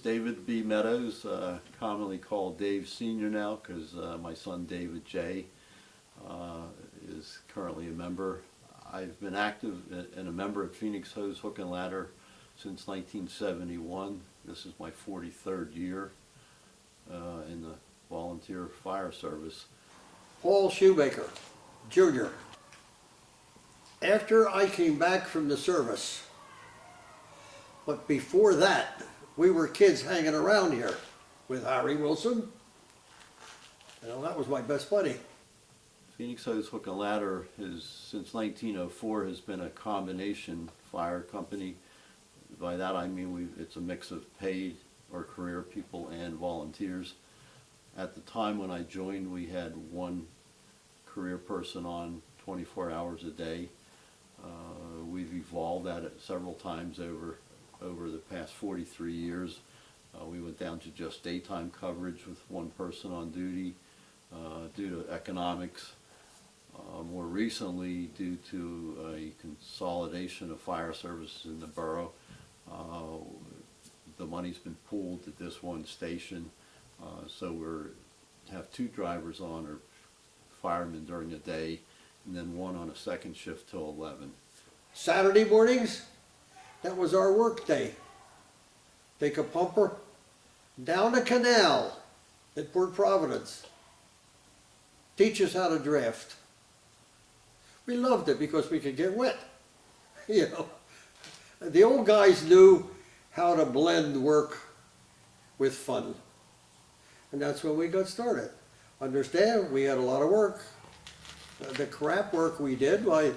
David B. Meadows, commonly called Dave Sr. now because my son David J. Is currently a member. I've been active and a member at Phoenix Hose Hook and Ladder since 1971. This is my 43rd year in the volunteer fire service. Paul Shoemaker, Jr. After I came back from the service, but before that, we were kids hanging around here with Harry Wilson. You know, that was my best buddy. Phoenix Hose Hook and Ladder is, since 1904, has been a combination fire company. By that I mean it's a mix of paid or career people and volunteers. At the time when I joined, we had one career person on 24 hours a day. We've evolved at it several times over the past 43 years. We went down to just daytime coverage with one person on duty due to economics. More recently, due to a consolidation of fire services in the borough, the money's been pooled at this one station, so we have two drivers on, or firemen during the day, and then one on a second shift till 11. Saturday mornings, that was our work day. Take a pumper down the canal at Port Providence. Teach us how to draft. We loved it because we could get wet. You know, the old guys knew how to blend work with fun. And that's when we got started. Understand, we had a lot of work. The crap work we did, why,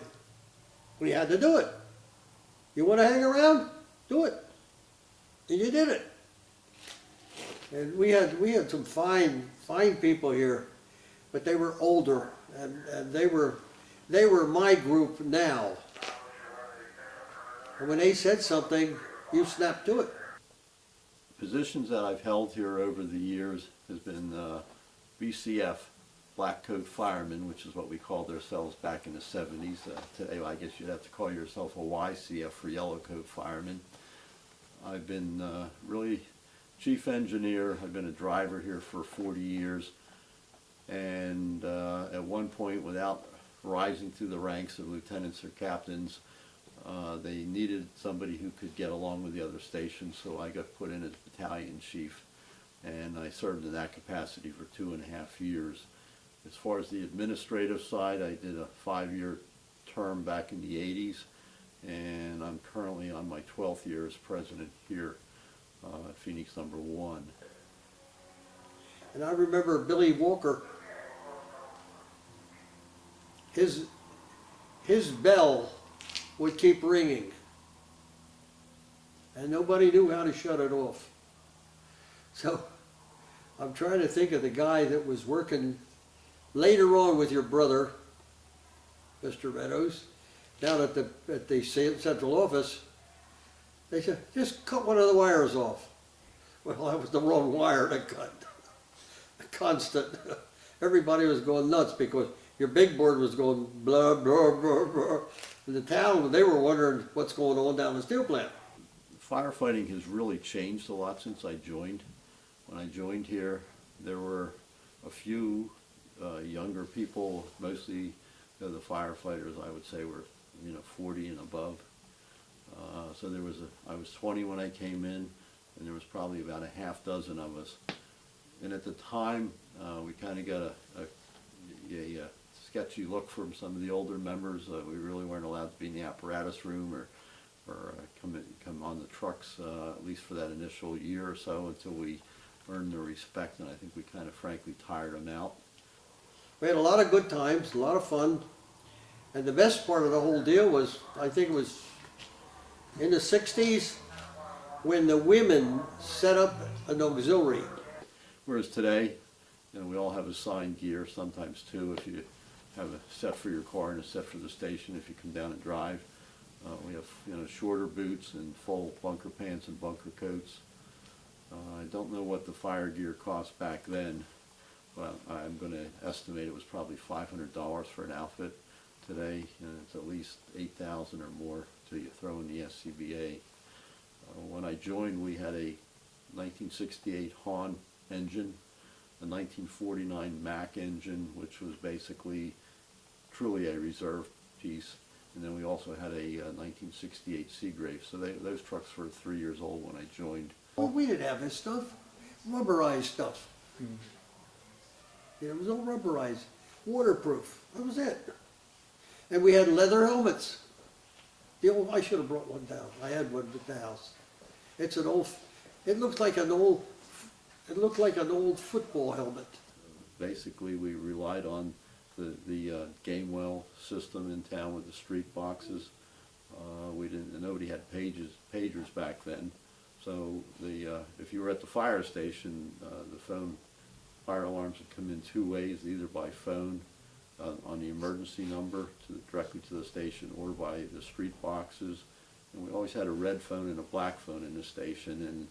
we had to do it. You want to hang around? Do it. And you did it. And we had some fine people here, but they were older, and they were my group now. And when they said something, you snapped to it. Positions that I've held here over the years has been BCF, Black Coat Fireman, which is what we called ourselves back in the 70s. Today, I guess you'd have to call yourself a YCF for Yellow Coat Fireman. I've been really chief engineer. I've been a driver here for 40 years. And at one point, without rising through the ranks of lieutenants or captains, they needed somebody who could get along with the other stations, so I got put in as battalion chief, and I served in that capacity for 2.5 years. As far as the administrative side, I did a 5-year term back in the 80s, and I'm currently on my 12th year as president here at Phoenix number 1. And I remember Billy Walker, his bell would keep ringing, and nobody knew how to shut it off. So I'm trying to think of the guy that was working later on with your brother, Mr. Meadows, down at the central office. They said, just cut one of the wires off. Well, that was the wrong wire to cut. Constant. Everybody was going nuts because your big board was going blah, blah, blah, blah. In the town, they were wondering what's going on down the steel plant. Firefighting has really changed a lot since I joined. When I joined here, there were a few younger people, mostly the firefighters I would say were 40 and above. So I was 20 when I came in, and there was probably about a half dozen of us. And at the time, we kind of got a sketchy look from some of the older members. We really weren't allowed to be in the apparatus room or come on the trucks, at least for that initial year or so, until we earned their respect, and I think we kind of frankly tired them out. We had a lot of good times, a lot of fun, and the best part of the whole deal was, I think it was in the 60s, when the women set up an auxiliary. Whereas today, we all have assigned gear, sometimes two, if you have a set for your car and a set for the station if you come down and drive. We have shorter boots and full bunker pants and bunker coats. I don't know what the fire gear cost back then, but I'm going to estimate it was probably $500 for an outfit. Today, it's at least $8,000 or more till you throw in the SCBA. When I joined, we had a 1968 Hahn engine, a 1949 Mack engine, which was basically truly a reserve piece. And then we also had a 1968 Seagrave. So those trucks were 3 years old when I joined. Well, we didn't have this stuff, rubberized stuff. It was all rubberized, waterproof, that was it. And we had leather helmets. I should have brought one down, I had one at the house. It's an old, it looked like an old football helmet. Basically, we relied on the Gamewell system in town with the street boxes. Nobody had pagers back then. So if you were at the fire station, fire alarms would come in two ways, either by phone on the emergency number directly to the station, or by the street boxes. And we always had a red phone and a black phone in the station, and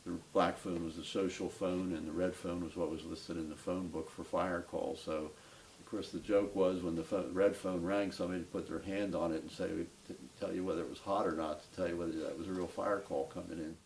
the black phone was the social phone, and the red phone was what was listed in the phone book for fire calls. So, of course, the joke was when the red phone rang, somebody would put their hand on it and say, tell you whether it was hot or not, to tell you whether that was a real fire call coming in.